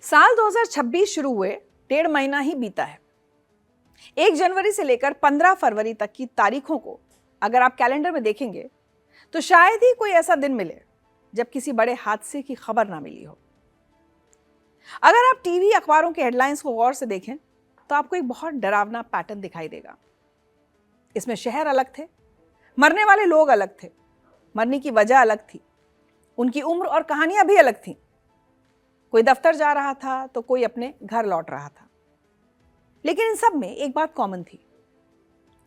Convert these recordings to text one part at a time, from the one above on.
साल 2026 शुरू हुए 1.5 महीना ही बीता है। 1 जनवरी से लेकर 15 फरवरी तक की तारीखों को अगर आप कैलेंडर में देखेंगे तो शायद ही कोई ऐसा दिन मिले जब किसी बड़े हादसे की खबर ना मिली हो। अगर आप टीवी अखबारों के हेडलाइंस को गौर से देखें तो आपको एक बहुत डरावना पैटर्न दिखाई देगा। इसमें शहर अलग थे, मरने वाले लोग अलग थे, मरने की वजह अलग थी, उनकी उम्र और कहानियां भी अलग थीं। कोई दफ्तर जा रहा था तो कोई अपने घर लौट रहा था, लेकिन इन सब में एक बात कॉमन थी।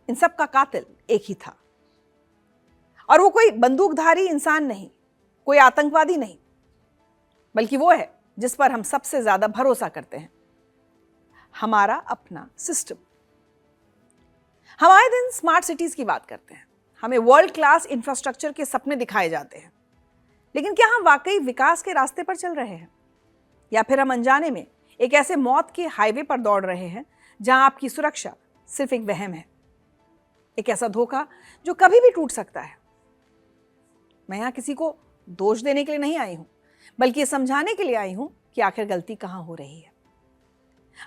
इन सब का कातिल एक ही था, और वो कोई बंदूकधारी इंसान नहीं, कोई आतंकवादी नहीं, बल्कि वो है जिस पर हम सबसे ज्यादा भरोसा करते हैं, हमारा अपना सिस्टम। हम आए दिन स्मार्ट सिटीज की बात करते हैं, हमें वर्ल्ड क्लास इंफ्रास्ट्रक्चर के सपने दिखाए जाते हैं, लेकिन क्या हम वाकई विकास के रास्ते पर चल रहे हैं, या फिर हम अनजाने में एक ऐसे मौत के हाईवे पर दौड़ रहे हैं जहां आपकी सुरक्षा सिर्फ एक वहम है, एक ऐसा धोखा जो कभी भी टूट सकता है। मैं यहां किसी को दोष देने के लिए नहीं आई हूं, बल्कि ये समझाने के लिए आई हूं कि आखिर गलती कहां हो रही है।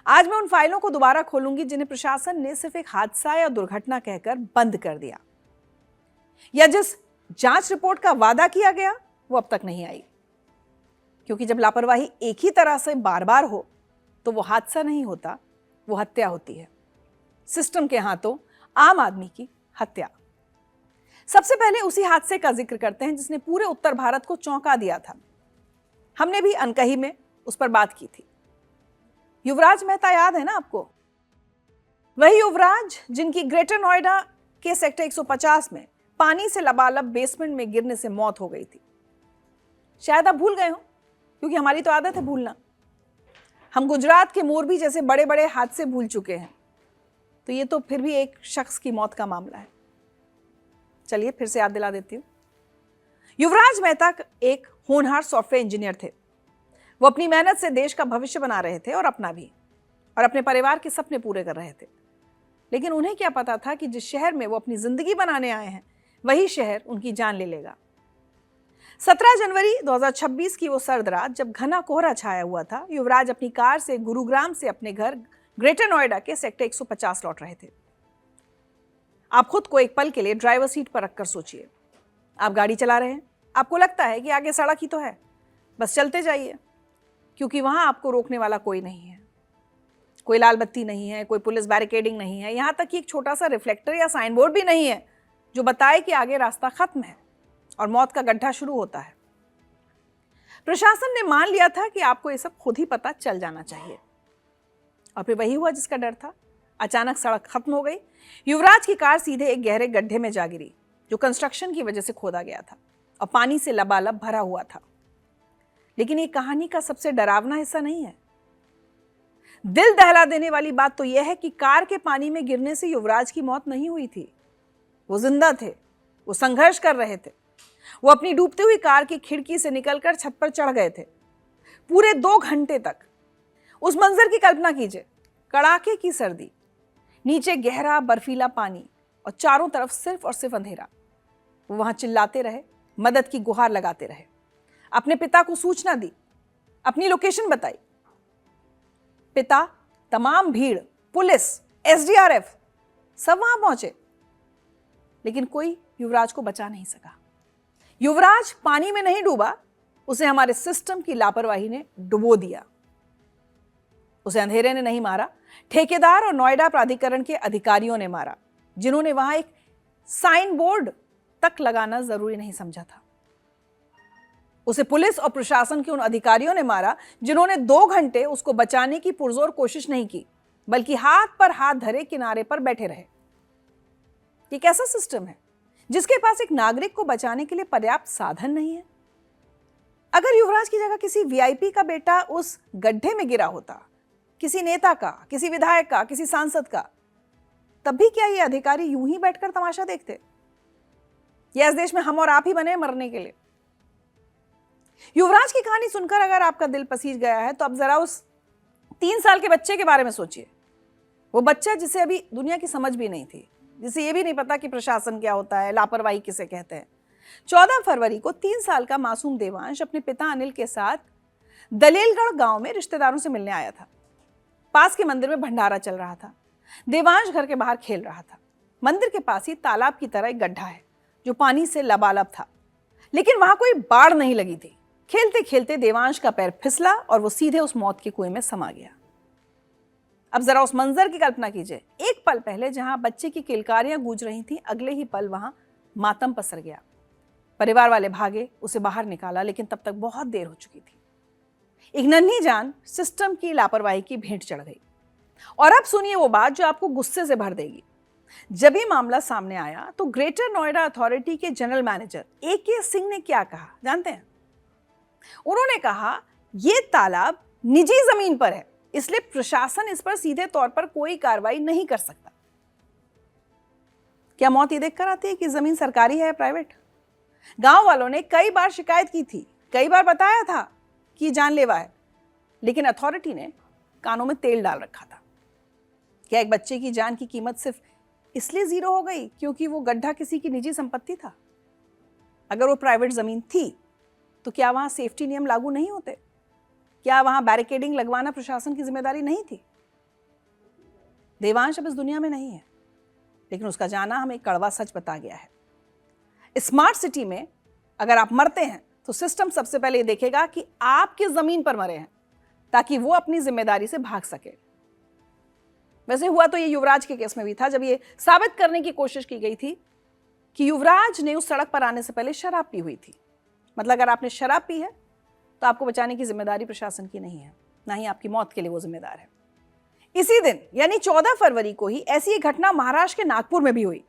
आज मैं उन फाइलों को दोबारा खोलूंगी जिन्हें प्रशासन ने सिर्फ एक हादसा या दुर्घटना कहकर बंद कर दिया, या जिस जांच रिपोर्ट का वादा किया गया वो अब तक नहीं आई। क्योंकि जब लापरवाही एक ही तरह से बार बार हो तो वो हादसा नहीं होता, वो हत्या होती है। सिस्टम के हाथों आम आदमी की हत्या। सबसे पहले उसी हादसे का जिक्र करते हैं जिसने पूरे उत्तर भारत को चौंका दिया था। हमने भी अनकही में उस पर बात की थी। युवराज मेहता याद है ना आपको? वही युवराज जिनकी ग्रेटर नोएडा के सेक्टर 150 में पानी से लबालब बेसमेंट में गिरने से मौत हो गई थी। शायद आप भूल गए हो, क्योंकि हमारी तो आदत है भूलना। हम गुजरात के मोरबी जैसे बड़े बड़े हादसे भूल चुके हैं, तो ये तो फिर भी एक शख्स की मौत का मामला है। चलिए फिर से याद दिला देती हूँ। युवराज मेहता एक होनहार सॉफ्टवेयर इंजीनियर थे। वो अपनी मेहनत से देश का भविष्य बना रहे थे, और अपना भी, और अपने परिवार के सपने पूरे कर रहे थे। लेकिन उन्हें क्या पता था कि जिस शहर में वो अपनी जिंदगी बनाने आए हैं वही शहर उनकी जान ले लेगा। 17 जनवरी 2026 की वो सर्द रात जब घना कोहरा छाया हुआ था, युवराज अपनी कार से गुरुग्राम से अपने घर ग्रेटर नोएडा के सेक्टर 150 लौट रहे थे। आप खुद को एक पल के लिए ड्राइवर सीट पर रखकर सोचिए। आप गाड़ी चला रहे हैं, आपको लगता है कि आगे सड़क ही तो है, बस चलते जाइए, क्योंकि वहां आपको रोकने वाला कोई नहीं है। कोई लाल बत्ती नहीं है, कोई पुलिस बैरिकेडिंग नहीं है, यहां तक कि एक छोटा सा रिफ्लेक्टर या साइन बोर्ड भी नहीं है जो बताए कि आगे रास्ता खत्म है और मौत का गड्ढा शुरू होता है। प्रशासन ने मान लिया था कि आपको ये सब खुद ही पता चल जाना चाहिए, और फिर वही हुआ जिसका डर था। अचानक सड़क खत्म हो गई। युवराज की कार सीधे एक गहरे गड्ढे में जा गिरी जो कंस्ट्रक्शन की वजह से खोदा गया था और पानी से लबालब भरा हुआ था। लेकिन ये कहानी का सबसे डरावना हिस्सा नहीं है। दिल दहला देने वाली बात तो यह है कि कार के पानी में गिरने से युवराज की मौत नहीं हुई थी। वो जिंदा थे, वो संघर्ष कर रहे थे। वो अपनी डूबती हुई कार की खिड़की से निकलकर छत पर चढ़ गए थे। पूरे 2 घंटे तक उस मंजर की कल्पना कीजिए। कड़ाके की सर्दी, नीचे गहरा बर्फीला पानी, और चारों तरफ सिर्फ और सिर्फ अंधेरा। वो वहां चिल्लाते रहे, मदद की गुहार लगाते रहे, अपने पिता को सूचना दी, अपनी लोकेशन बताई। पिता, तमाम भीड़, पुलिस, एसडीआरएफ सब वहां पहुंचे, लेकिन कोई युवराज को बचा नहीं सका। युवराज पानी में नहीं डूबा, उसे हमारे सिस्टम की लापरवाही ने डुबो दिया। उसे अंधेरे ने नहीं मारा, ठेकेदार और नोएडा प्राधिकरण के अधिकारियों ने मारा, जिन्होंने वहां एक साइन बोर्ड तक लगाना जरूरी नहीं समझा था। उसे पुलिस और प्रशासन के उन अधिकारियों ने मारा जिन्होंने 2 घंटे उसको बचाने की पुरजोर कोशिश नहीं की, बल्कि हाथ पर हाथ धरे किनारे पर बैठे रहे। ये कैसा सिस्टम है जिसके पास एक नागरिक को बचाने के लिए पर्याप्त साधन नहीं है? अगर युवराज की जगह किसी वीआईपी का बेटा उस गड्ढे में गिरा होता, किसी नेता का, किसी विधायक का, किसी सांसद का, तब भी क्या ये अधिकारी यूं ही बैठकर तमाशा देखते? या इस देश में हम और आप ही बने मरने के लिए? युवराज की कहानी सुनकर अगर आपका दिल पसीज गया है तो अब जरा उस 3 साल के बच्चे के बारे में सोचिए। वो बच्चा जिसे अभी दुनिया की समझ भी नहीं थी, जिसे ये भी नहीं पता कि प्रशासन क्या होता है, लापरवाही किसे कहते हैं। 14 फरवरी को 3 साल का मासूम देवांश अपने पिता अनिल के साथ दलेलगढ़ गांव में रिश्तेदारों से मिलने आया था। पास के मंदिर में भंडारा चल रहा था। देवांश घर के बाहर खेल रहा था। मंदिर के पास ही तालाब की तरह एक गड्ढा है जो पानी से लबालब था, लेकिन वहां कोई बाढ़ नहीं लगी थी। खेलते खेलते देवांश का पैर फिसला और वो सीधे उस मौत के कुएं में समा गया। अब जरा उस मंजर की कल्पना कीजिए। एक पल पहले जहां बच्चे की किलकारियां गूंज रही थी, अगले ही पल वहां मातम पसर गया। परिवार वाले भागे, उसे बाहर निकाला, लेकिन तब तक बहुत देर हो चुकी थी। एक नन्ही जान सिस्टम की लापरवाही की भेंट चढ़ गई। और अब सुनिए वो बात जो आपको गुस्से से भर देगी। जब ये मामला सामने आया तो ग्रेटर नोएडा अथॉरिटी के जनरल मैनेजर AK सिंह ने क्या कहा जानते हैं? उन्होंने कहा ये तालाब निजी जमीन पर है, इसलिए प्रशासन इस पर सीधे तौर पर कोई कार्रवाई नहीं कर सकता। क्या मौत ये देखकर आती है कि जमीन सरकारी है या प्राइवेट? गांव वालों ने कई बार शिकायत की थी, कई बार बताया था कि जानलेवा है, लेकिन अथॉरिटी ने कानों में तेल डाल रखा था। क्या एक बच्चे की जान की कीमत सिर्फ इसलिए जीरो हो गई क्योंकि वो गड्ढा किसी की निजी संपत्ति था? अगर वो प्राइवेट जमीन थी तो क्या वहां सेफ्टी नियम लागू नहीं होते? क्या वहां बैरिकेडिंग लगवाना प्रशासन की जिम्मेदारी नहीं थी? देवांश अब इस दुनिया में नहीं है, लेकिन उसका जाना हमें कड़वा सच बता गया है। स्मार्ट सिटी में अगर आप मरते हैं तो सिस्टम सबसे पहले ये देखेगा कि आप किस जमीन पर मरे हैं, ताकि वो अपनी जिम्मेदारी से भाग सके। वैसे हुआ तो ये युवराज के केस में भी था, जब ये साबित करने की कोशिश की गई थी कि युवराज ने उस सड़क पर आने से पहले शराब पी हुई थी। मतलब अगर आपने शराब पी है तो आपको बचाने की जिम्मेदारी प्रशासन की नहीं है, ना ही आपकी मौत के लिए वो जिम्मेदार है। इसी दिन यानी 14 फरवरी को ही ऐसी एक घटना महाराष्ट्र के नागपुर में भी हुई।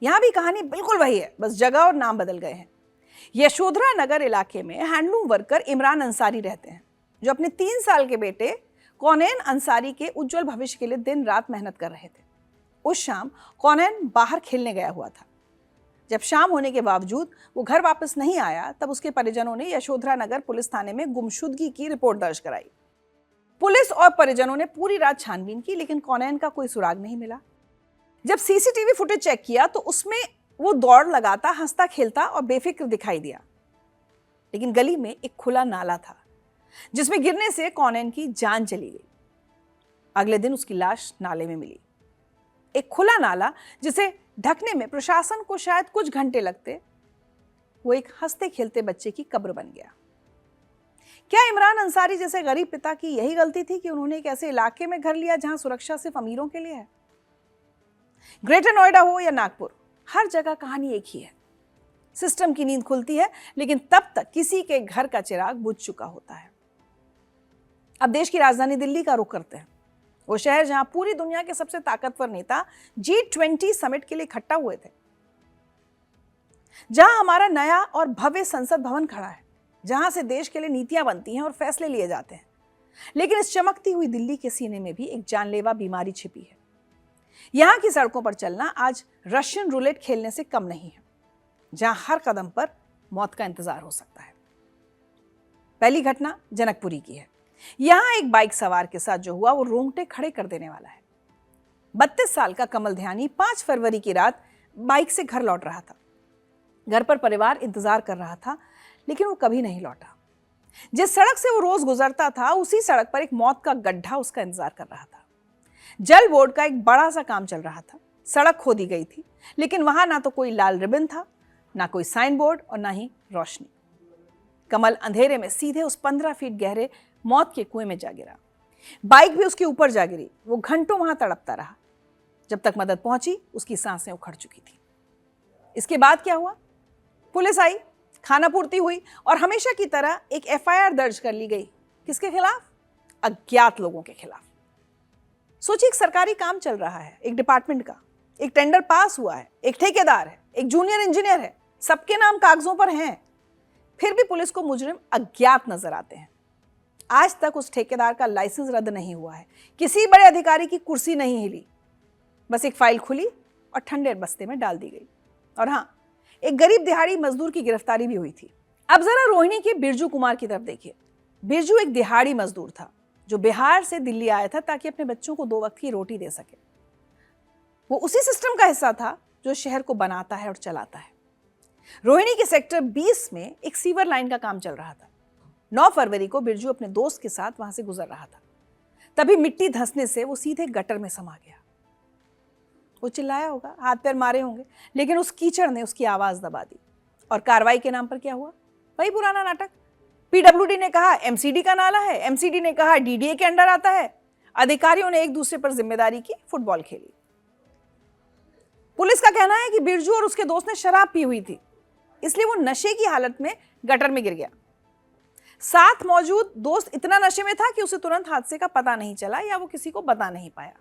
यहां भी कहानी बिल्कुल वही है, बस जगह और नाम बदल गए हैं। यशोधरा नगर इलाके में हैंडलूम वर्कर इमरान अंसारी रहते हैं, जो अपने 3 साल के बेटे कौनैन अंसारी के उज्जवल भविष्य के लिए दिन रात मेहनत कर रहे थे। उस शाम कौनैन बाहर खेलने गया हुआ था। जब शाम होने के बावजूद वो घर वापस नहीं आया, तब उसके परिजनों ने यशोधरा नगर पुलिस थाने में गुमशुदगी की रिपोर्ट दर्ज कराई। पुलिस और परिजनों ने पूरी रात छानबीन की, लेकिन कौनैन का कोई सुराग नहीं मिला। जब CCTV फुटेज चेक किया तो उसमें वो दौड़ लगाता, हंसता खेलता और बेफिक्र दिखाई दिया। लेकिन गली में एक खुला नाला था जिसमें गिरने से कौनैन की जान चली गई। अगले दिन उसकी लाश नाले में मिली। एक खुला नाला जिसे ढकने में प्रशासन को शायद कुछ घंटे लगते, वो एक हंसते खेलते बच्चे की कब्र बन गया। क्या इमरान अंसारी जैसे गरीब पिता की यही गलती थी कि उन्होंने एक ऐसे इलाके में घर लिया जहां सुरक्षा सिर्फ अमीरों के लिए है? ग्रेटर नोएडा हो या नागपुर, हर जगह कहानी एक ही है। सिस्टम की नींद खुलती है, लेकिन तब तक किसी के घर का चिराग बुझ चुका होता है। अब देश की राजधानी दिल्ली का रुख करते हैं, वो शहर जहां पूरी दुनिया के सबसे ताकतवर नेता G20 समिट के लिए इकट्ठा हुए थे, जहां हमारा नया और भव्य संसद भवन खड़ा है, जहां से देश के लिए नीतियां बनती हैं और फैसले लिए जाते हैं। लेकिन इस चमकती हुई दिल्ली के सीने में भी एक जानलेवा बीमारी छिपी है। यहां की सड़कों पर चलना आज रशियन रूलेट खेलने से कम नहीं है, जहां हर कदम पर मौत का इंतजार हो सकता है। पहली घटना जनकपुरी की है। यहां एक बाइक सवार के साथ जो हुआ वो रोंगटे खड़े कर देने वाला है। 32 साल का कमल ध्यानी 5 फरवरी की रात बाइक से घर लौट रहा था। घर पर परिवार इंतजार कर रहा था, लेकिन वो कभी नहीं लौटा। जिस सड़क से वो रोज गुजरता था, उसी सड़क पर एक मौत का गड्ढा उसका इंतजार कर रहा था। जल बोर्ड का एक बड़ा सा काम चल रहा था। सड़क खोदी गई थी, लेकिन वहां ना तो कोई लाल रिबन था, ना कोई साइन बोर्ड और ना ही रोशनी। कमल अंधेरे में सीधे उस 15 फीट गहरे मौत के कुएं में जा गिरा। बाइक भी उसके ऊपर जा गिरी। वो घंटों वहां तड़पता रहा। जब तक मदद पहुंची, उसकी सांसें उखड़ चुकी थी। इसके बाद क्या हुआ? पुलिस आई, खानापूर्ति हुई और हमेशा की तरह एक FIR दर्ज कर ली गई। किसके खिलाफ? अज्ञात लोगों के खिलाफ। सोचिए, एक सरकारी काम चल रहा है, एक डिपार्टमेंट का, एक टेंडर पास हुआ है, एक ठेकेदार है, एक जूनियर इंजीनियर है, सबके नाम कागजों पर हैं। फिर भी पुलिस को मुजरिम अज्ञात नजर आते हैं। आज तक उस ठेकेदार का लाइसेंस रद्द नहीं हुआ है, किसी बड़े अधिकारी की कुर्सी नहीं हिली, बस एक फाइल खुली और ठंडे बस्ते में डाल दी गई। और हाँ, एक गरीब दिहाड़ी मजदूर की गिरफ्तारी भी हुई थी। अब जरा रोहिणी के बिरजू कुमार की तरफ देखिए। बिरजू एक दिहाड़ी मजदूर था जो बिहार से दिल्ली आया था ताकि अपने बच्चों को 2 वक्त की रोटी दे सके। वो उसी सिस्टम का हिस्सा था जो शहर को बनाता है और चलाता है। रोहिणी के सेक्टर 20 में एक सीवर लाइन का काम चल रहा था। 9 फरवरी को बिरजू अपने दोस्त के साथ वहां से गुजर रहा था। तभी मिट्टी धंसने से वो सीधे गटर में समा गया। वो चिल्लाया होगा, हाथ पैर मारे होंगे, लेकिन उस कीचड़ ने उसकी आवाज दबा दी। और कार्रवाई के नाम पर क्या हुआ? वही पुराना नाटक। पीडब्ल्यूडी ने कहा एमसीडी का नाला है, एमसीडी ने कहा डीडीए के अंडर आता है। अधिकारियों ने एक दूसरे पर जिम्मेदारी की फुटबॉल खेली। पुलिस का कहना है कि बिरजू और उसके दोस्त ने शराब पी हुई थी, इसलिए वो नशे की हालत में गटर में गिर गया। साथ मौजूद दोस्त इतना नशे में था कि उसे तुरंत हादसे का पता नहीं चला या वो किसी को बता नहीं पाया।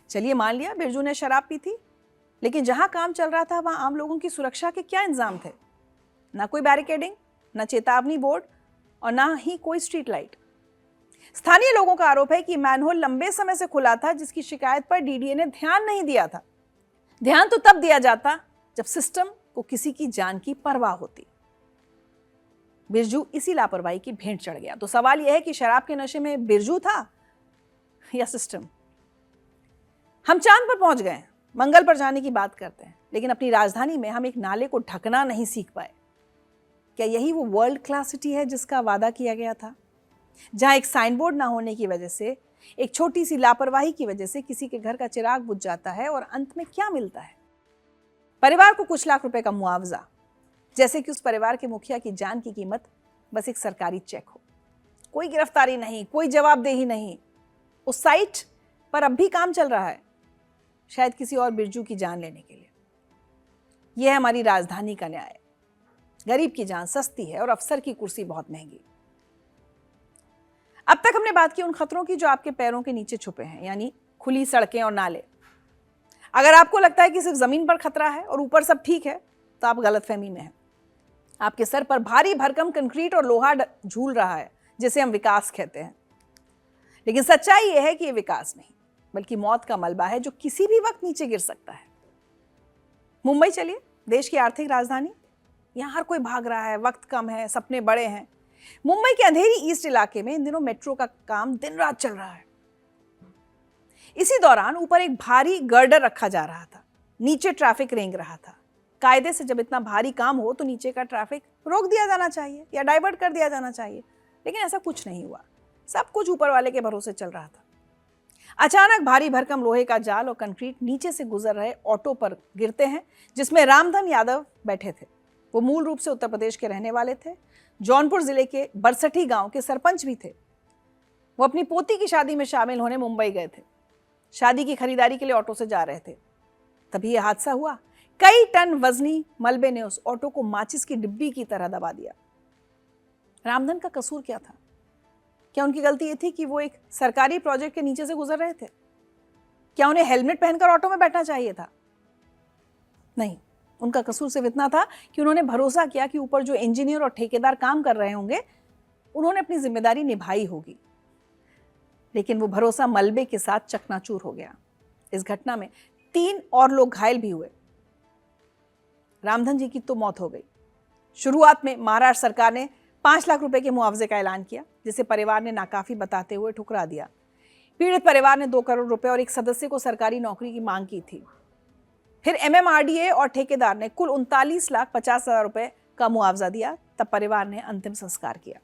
चलिए मान लिया बिरजू ने शराब पी थी, लेकिन जहां काम चल रहा था वहां आम लोगों की सुरक्षा के क्या इंतजाम थे? ना कोई बैरिकेडिंग, ना चेतावनी बोर्ड और ना ही कोई स्ट्रीट लाइट। स्थानीय लोगों का आरोप है कि मैनहोल लंबे समय से खुला था, जिसकी शिकायत पर डीडीए ने ध्यान नहीं दिया था। ध्यान तो तब दिया जाता जब सिस्टम को किसी की जान की परवाह होती। बिरजू इसी लापरवाही की भेंट चढ़ गया। तो सवाल यह है कि शराब के नशे में बिरजू था या सिस्टम? हम चांद पर पहुंच गए, मंगल पर जाने की बात करते हैं, लेकिन अपनी राजधानी में हम एक नाले को ढकना नहीं सीख पाए। क्या यही वो वर्ल्ड क्लास सिटी है जिसका वादा किया गया था, जहां एक साइन बोर्ड ना होने की वजह से, एक छोटी सी लापरवाही की वजह से किसी के घर का चिराग बुझ जाता है और अंत में क्या मिलता है? परिवार को कुछ लाख रुपए का मुआवजा, जैसे कि उस परिवार के मुखिया की जान की कीमत बस एक सरकारी चेक हो। कोई गिरफ्तारी नहीं, कोई जवाबदेही नहीं। उस साइट पर अब भी काम चल रहा है, शायद किसी और बिरजू की जान लेने के लिए। यह है हमारी राजधानी का न्याय। गरीब की जान सस्ती है और अफसर की कुर्सी बहुत महंगी। अब तक हमने बात की उन खतरों की जो आपके पैरों के नीचे छुपे हैं, यानी खुली सड़कें और नाले। अगर आपको लगता है कि सिर्फ जमीन पर खतरा है और ऊपर सब ठीक है, तो आप गलतफहमी में हैं। आपके सर पर भारी भरकम कंक्रीट और लोहा झूल रहा है, जिसे हम विकास कहते हैं। लेकिन सच्चाई यह है कि यह विकास नहीं, बल्कि मौत का मलबा है जो किसी भी वक्त नीचे गिर सकता है। मुंबई चलिए, देश की आर्थिक राजधानी। यहां हर कोई भाग रहा है, वक्त कम है, सपने बड़े हैं। मुंबई के अंधेरी ईस्ट इलाके में इन दिनों मेट्रो का काम दिन रात चल रहा है। इसी दौरान ऊपर एक भारी गर्डर रखा जा रहा था, नीचे ट्रैफिक रेंग रहा था। कायदे से जब इतना भारी काम हो तो नीचे का ट्रैफिक रोक दिया जाना चाहिए या डाइवर्ट कर दिया जाना चाहिए, लेकिन ऐसा कुछ नहीं हुआ। सब कुछ ऊपर वाले के भरोसे चल रहा था। अचानक भारी भरकम लोहे का जाल और कंक्रीट नीचे से गुजर रहे ऑटो पर गिरते हैं, जिसमें रामधन यादव बैठे थे। वो मूल रूप से उत्तर प्रदेश के रहने वाले थे, जौनपुर जिले के बरसठी गांव के सरपंच भी थे। वो अपनी पोती की शादी में शामिल होने मुंबई गए थे। शादी की खरीदारी के लिए ऑटो से जा रहे थे, तभी यह हादसा हुआ। कई टन वजनी मलबे ने उस ऑटो को माचिस की डिब्बी की तरह दबा दिया। रामधन का कसूर क्या था? क्या उनकी गलती ये थी कि वो एक सरकारी प्रोजेक्ट के नीचे से गुजर रहे थे? क्या उन्हें हेलमेट पहनकर ऑटो में बैठना चाहिए था? नहीं, उनका कसूर सिर्फ इतना था कि उन्होंने भरोसा किया कि ऊपर जो इंजीनियर और ठेकेदार काम कर रहे होंगे, उन्होंने अपनी जिम्मेदारी निभाई होगी। लेकिन वो भरोसा मलबे के साथ चकनाचूर हो गया। इस घटना में 3 और लोग घायल भी हुए। रामधन जी की तो मौत हो गई। शुरुआत में महाराष्ट्र सरकार ने 5 लाख रुपए के मुआवजे का ऐलान किया, जिसे परिवार ने नाकाफी बताते हुए ठुकरा दिया। पीड़ित परिवार ने 2 करोड़ रुपए और एक सदस्य को सरकारी नौकरी की मांग की थी। फिर एमएमआरडीए और ठेकेदार ने कुल 39,50,000 रुपए का मुआवजा दिया। तब परिवार ने अंतिम संस्कार किया।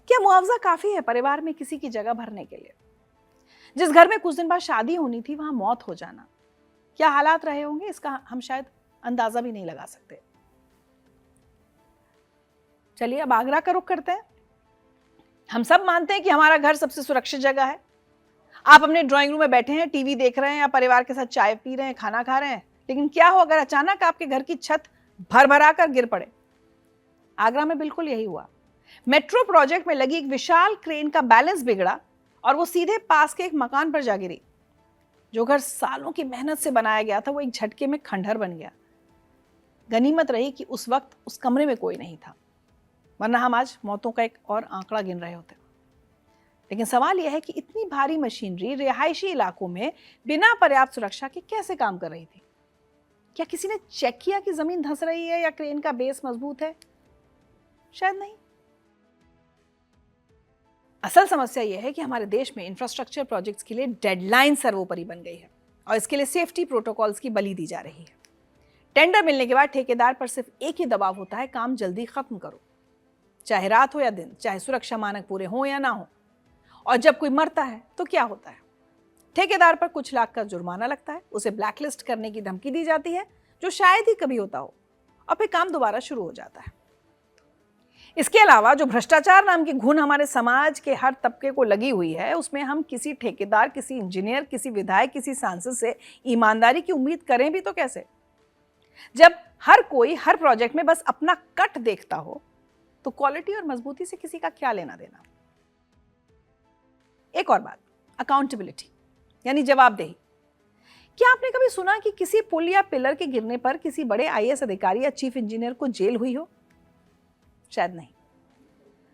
क्या मुआवजा काफी है परिवार में किसी की जगह भरने के लिए? जिस घर में कुछ दिन बाद शादी होनी थी, वहां मौत हो जाना, क्या हालात रहे होंगे, इसका हम शायद अंदाजा भी नहीं लगा सकते। चलिए अब आगरा का रुख करते हैं। हम सब मानते हैं कि हमारा घर सबसे सुरक्षित जगह है। आप अपने ड्राइंग रूम में बैठे हैं, टीवी देख रहे हैं या परिवार के साथ चाय पी रहे हैं, खाना खा रहे हैं, लेकिन क्या हो अगर अचानक आपके घर की छत भर भरा कर गिर पड़े? आगरा में बिल्कुल यही हुआ। मेट्रो प्रोजेक्ट में लगी एक विशाल क्रेन का बैलेंस बिगड़ा और वो सीधे पास के एक मकान पर जा गिरी। जो घर सालों की मेहनत से बनाया गया था, वो एक झटके में खंडहर बन गया। गनीमत रही कि उस वक्त उस कमरे में कोई नहीं था, वरना हम आज मौतों का एक और आंकड़ा गिन रहे होते। लेकिन सवाल यह है कि इतनी भारी मशीनरी रिहायशी इलाकों में बिना पर्याप्त सुरक्षा के कैसे काम कर रही थी? क्या किसी ने चेक किया कि जमीन धंस रही है या क्रेन का बेस मजबूत है? शायद नहीं। असल समस्या यह है कि हमारे देश में इंफ्रास्ट्रक्चर प्रोजेक्ट्स के लिए डेडलाइन सर्वोपरि बन गई है और इसके लिए सेफ्टी प्रोटोकॉल्स की बलि दी जा रही है। टेंडर मिलने के बाद ठेकेदार पर सिर्फ एक ही दबाव होता है, काम जल्दी खत्म करो, चाहे रात हो या दिन, चाहे सुरक्षा मानक पूरे हो या ना हो। और जब कोई मरता है तो क्या होता है? ठेकेदार पर कुछ लाख का जुर्माना लगता है, उसे ब्लैकलिस्ट करने की धमकी दी जाती है, जो शायद ही कभी होता हो, और फिर काम दोबारा शुरू हो जाता है। इसके अलावा जो भ्रष्टाचार नाम की घुन हमारे समाज के हर तबके को लगी हुई है, उसमें हम किसी ठेकेदार, किसी इंजीनियर, किसी विधायक, किसी सांसद से ईमानदारी की उम्मीद करें भी तो कैसे, जब हर कोई हर प्रोजेक्ट में बस अपना कट देखता हो, तो क्वालिटी और मजबूती से किसी का क्या लेना देना। एक और बात, अकाउंटेबिलिटी यानी जवाबदेही। क्या आपने कभी सुना कि किसी पुल या पिलर के गिरने पर किसी बड़े आईएएस अधिकारी या चीफ इंजीनियर को जेल हुई हो? शायद नहीं।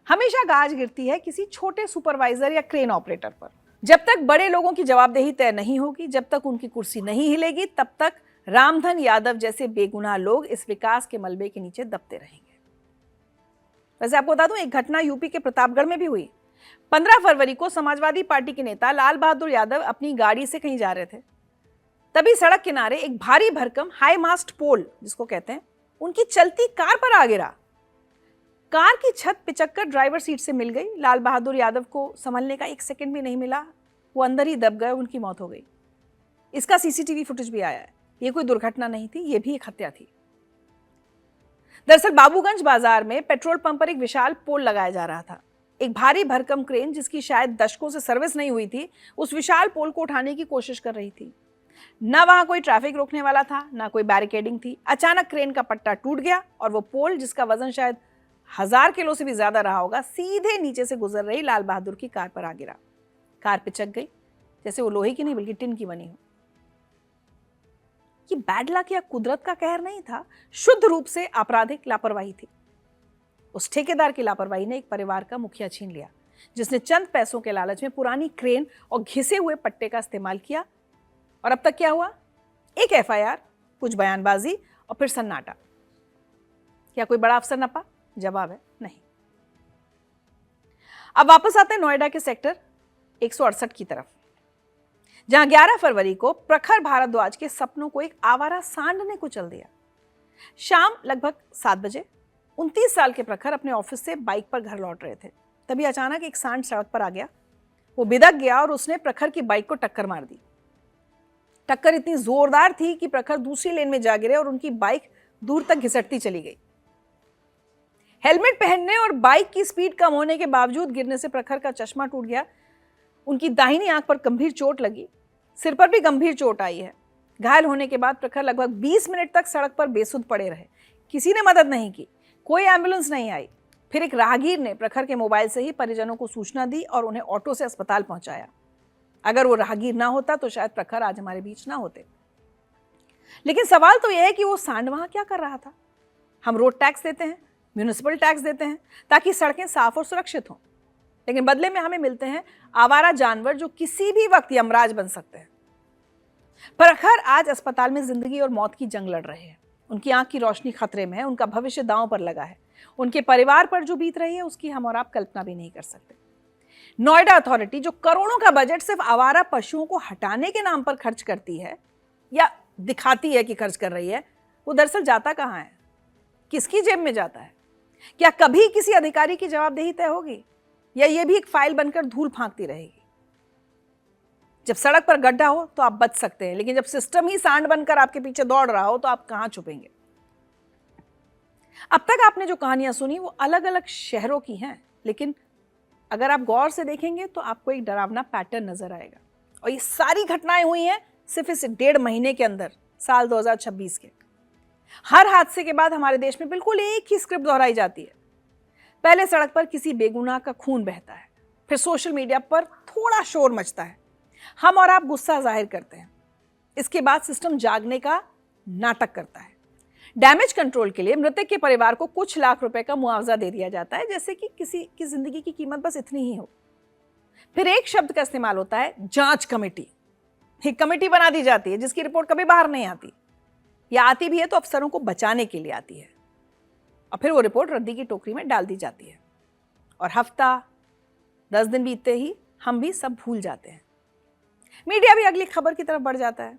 हमेशा गाज गिरती है किसी छोटे सुपरवाइजर या क्रेन ऑपरेटर पर। जब तक बड़े लोगों की जवाबदेही तय नहीं होगी, जब तक उनकी कुर्सी नहीं हिलेगी, तब तक रामधन यादव जैसे बेगुनाह लोग इस विकास के मलबे के नीचे दबते रहेंगे। वैसे आपको बता दूं, एक घटना यूपी के प्रतापगढ़ में भी हुई। 15 फरवरी को समाजवादी पार्टी के नेता लाल बहादुर यादव अपनी गाड़ी से कहीं जा रहे थे। तभी सड़क किनारे एक भारी भरकम हाई मास्ट पोल, जिसको कहते हैं, उनकी चलती कार पर आ गिरा। कार की छत पिचककर ड्राइवर सीट से मिल गई। लाल बहादुर यादव को संभलने का 1 सेकंड भी नहीं मिला, वो अंदर ही दब गए, उनकी मौत हो गई। इसका सीसीटीवी फुटेज भी आया है। ये कोई दुर्घटना नहीं थी, ये भी एक हत्या थी। दरअसल बाबूगंज बाजार में पेट्रोल पंप पर एक विशाल पोल लगाया जा रहा था। एक भारी भरकम क्रेन, जिसकी शायद दशकों से सर्विस नहीं हुई थी, उस विशाल पोल को उठाने की कोशिश कर रही थी। ना वहां कोई ट्रैफिक रोकने वाला था, ना कोई बैरिकेडिंग थी। अचानक क्रेन का पट्टा टूट गया और वो पोल, जिसका वजन शायद 1000 किलो से भी ज्यादा रहा होगा, सीधे नीचे से गुजर रही लाल बहादुर की कार पर आ गिरा। कार पिचक गई, जैसे वो लोहे की नहीं बल्कि टिन की बनी हो। ये बैड लक या कुदरत का कहर नहीं था, शुद्ध रूप से आपराधिक लापरवाही थी। उस ठेकेदार की लापरवाही ने एक परिवार का मुखिया छीन लिया, जिसने चंद पैसों के लालच में पुरानी क्रेन और घिसे हुए पट्टे का इस्तेमाल किया। और अब तक क्या हुआ? एक एफआईआर, कुछ बयानबाजी और फिर सन्नाटा। क्या कोई बड़ा अफसर नपा? जवाब है नहीं। अब वापस आते हैं नोएडा के सेक्टर 168 की तरफ, जहां 11 फरवरी को प्रखर भारद्वाज के सपनों को एक आवारा सांड ने कुचल दिया। शाम लगभग 7 बजे 29 साल के प्रखर अपने ऑफिस से बाइक पर घर लौट रहे थे। तभी अचानक एक सांड सड़क पर आ गया। वो बिदक गया और उसने प्रखर की बाइक को टक्कर मार दी। टक्कर इतनी जोरदार थी कि प्रखर दूसरी लेन में जा गिरे और उनकी बाइक दूर तक घिसटती चली गई। हेलमेट पहनने और बाइक की स्पीड कम होने के बावजूद गिरने से प्रखर का चश्मा टूट गया। उनकी दाहिनी आंख पर गंभीर चोट लगी, सिर पर भी गंभीर चोट आई है। घायल होने के बाद प्रखर लगभग 20 मिनट तक सड़क पर बेसुध पड़े रहे। किसी ने मदद नहीं की, कोई एम्बुलेंस नहीं आई। फिर एक राहगीर ने प्रखर के मोबाइल से ही परिजनों को सूचना दी और उन्हें ऑटो से अस्पताल पहुंचाया। अगर वो राहगीर ना होता तो शायद प्रखर आज हमारे बीच ना होते। लेकिन सवाल तो यह है कि वो सांड वहां क्या कर रहा था? हम रोड टैक्स देते हैं, म्यूनिसिपल टैक्स देते हैं ताकि सड़कें साफ और सुरक्षित हों, लेकिन बदले में हमें मिलते हैं आवारा जानवर जो किसी भी वक्त यमराज बन सकते हैं। प्रखर आज अस्पताल में जिंदगी और मौत की जंग लड़ रहे हैं। उनकी आंख की रोशनी खतरे में है, उनका भविष्य दांव पर लगा है। उनके परिवार पर जो बीत रही है उसकी हम और आप कल्पना भी नहीं कर सकते। नोएडा अथॉरिटी जो करोड़ों का बजट सिर्फ आवारा पशुओं को हटाने के नाम पर खर्च करती है या दिखाती है कि खर्च कर रही है, वो दरअसल जाता कहाँ है? किसकी जेब में जाता है? क्या कभी किसी अधिकारी की जवाबदेही तय होगी, या ये भी एक फाइल बनकर धूल फांकती रहेगी? जब सड़क पर गड्ढा हो तो आप बच सकते हैं, लेकिन जब सिस्टम ही सांड बनकर आपके पीछे दौड़ रहा हो तो आप कहां छुपेंगे? अब तक आपने जो कहानियां सुनी वो अलग अलग शहरों की हैं, लेकिन अगर आप गौर से देखेंगे तो आपको एक डरावना पैटर्न नजर आएगा। और ये सारी घटनाएं हुई हैं सिर्फ इस 1.5 महीने के अंदर, साल 2026 के। हर हादसे के बाद हमारे देश में बिल्कुल एक ही स्क्रिप्ट दोहराई जाती है। पहले सड़क पर किसी बेगुनाह का खून बहता है, फिर सोशल मीडिया पर थोड़ा शोर मचता है, हम और आप गुस्सा जाहिर करते हैं। इसके बाद सिस्टम जागने का नाटक करता है। डैमेज कंट्रोल के लिए मृतक के परिवार को कुछ लाख रुपए का मुआवजा दे दिया जाता है, जैसे कि किसी की जिंदगी की कीमत बस इतनी ही हो। फिर एक शब्द का इस्तेमाल होता है, जांच कमेटी। एक कमेटी बना दी जाती है जिसकी रिपोर्ट कभी बाहर नहीं आती, या आती भी है तो अफसरों को बचाने के लिए आती है, और फिर वो रिपोर्ट रद्दी की टोकरी में डाल दी जाती है। और हफ्ता 10 दिन बीतते ही हम भी सब भूल जाते हैं। मीडिया भी अगली खबर की तरफ बढ़ जाता है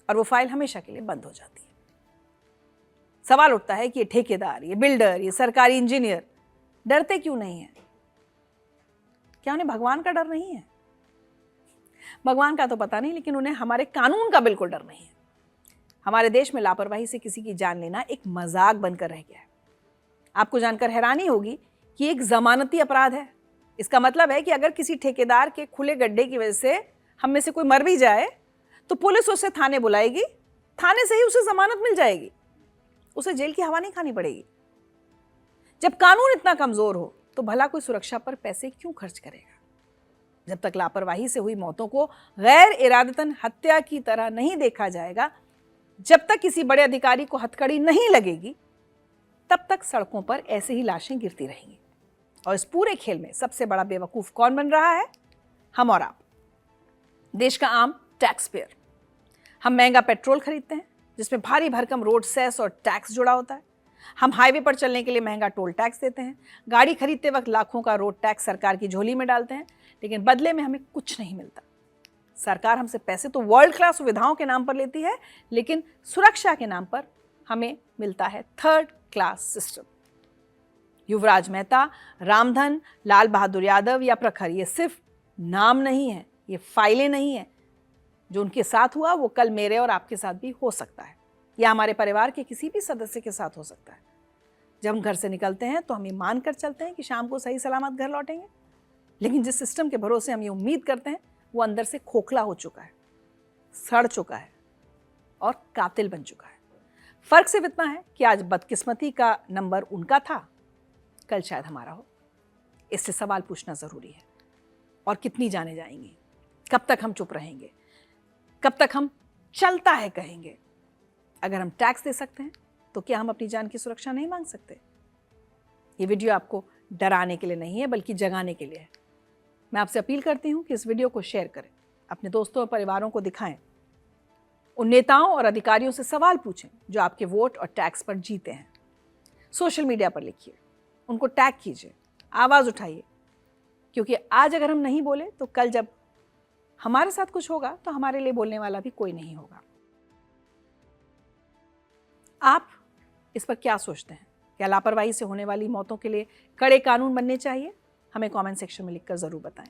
और वो फाइल हमेशा के लिए बंद हो जाती है। सवाल उठता है कि ये ठेकेदार, ये बिल्डर, ये सरकारी इंजीनियर डरते क्यों नहीं है? क्या उन्हें भगवान का डर नहीं है? भगवान का तो पता नहीं, लेकिन उन्हें हमारे कानून का बिल्कुल डर नहीं है। हमारे देश में लापरवाही से किसी की जान लेना एक मजाक बनकर रह गया है। आपको जानकर हैरानी होगी कि एक जमानती अपराध है। इसका मतलब है कि अगर किसी ठेकेदार के खुले गड्ढे की वजह से हम में से कोई मर भी जाए तो पुलिस उसे थाने बुलाएगी, थाने से ही उसे जमानत मिल जाएगी, उसे जेल की हवा नहीं खानी पड़ेगी। जब कानून इतना कमजोर हो तो भला कोई सुरक्षा पर पैसे क्यों खर्च करेगा? जब तक लापरवाही से हुई मौतों को गैर इरादतन हत्या की तरह नहीं देखा जाएगा, जब तक किसी बड़े अधिकारी को हथकड़ी नहीं लगेगी, तब तक सड़कों पर ऐसे ही लाशें गिरती रहेंगी। और इस पूरे खेल में सबसे बड़ा बेवकूफ कौन बन रहा है? हम और आप, देश का आम टैक्स पेयर। हम महंगा पेट्रोल खरीदते हैं जिसमें भारी भरकम रोड सेस और टैक्स जुड़ा होता है। हम हाईवे पर चलने के लिए महंगा टोल टैक्स देते हैं। गाड़ी खरीदते वक्त लाखों का रोड टैक्स सरकार की झोली में डालते हैं, लेकिन बदले में हमें कुछ नहीं मिलता। सरकार हमसे पैसे तो वर्ल्ड क्लास सुविधाओं के नाम पर लेती है, लेकिन सुरक्षा के नाम पर हमें मिलता है थर्ड क्लास सिस्टम। युवराज मेहता, रामधन, लाल बहादुर यादव या प्रखर, ये सिर्फ नाम नहीं है, ये फाइलें नहीं है। जो उनके साथ हुआ वो कल मेरे और आपके साथ भी हो सकता है, या हमारे परिवार के किसी भी सदस्य के साथ हो सकता है। जब हम घर से निकलते हैं तो हम ये मान कर चलते हैं कि शाम को सही सलामत घर लौटेंगे, लेकिन जिस सिस्टम के भरोसे हम ये उम्मीद करते हैं वो अंदर से खोखला हो चुका है, सड़ चुका है और कातिल बन चुका है। फर्क सिर्फ इतना है कि आज बदकिस्मती का नंबर उनका था, कल शायद हमारा हो। इससे सवाल पूछना जरूरी है। और कितनी जाने जाएंगी? कब तक हम चुप रहेंगे? कब तक हम चलता है कहेंगे? अगर हम टैक्स दे सकते हैं तो क्या हम अपनी जान की सुरक्षा नहीं मांग सकते? ये वीडियो आपको डराने के लिए नहीं है, बल्कि जगाने के लिए है। मैं आपसे अपील करती हूं कि इस वीडियो को शेयर करें, अपने दोस्तों और परिवारों को दिखाएं, उन नेताओं और अधिकारियों से सवाल पूछें जो आपके वोट और टैक्स पर जीते हैं। सोशल मीडिया पर लिखिए, उनको टैग कीजिए, आवाज़ उठाइए, क्योंकि आज अगर हम नहीं बोले तो कल जब हमारे साथ कुछ होगा तो हमारे लिए बोलने वाला भी कोई नहीं होगा। आप इस पर क्या सोचते हैं? क्या लापरवाही से होने वाली मौतों के लिए कड़े कानून बनने चाहिए? हमें कमेंट सेक्शन में लिखकर ज़रूर बताएं।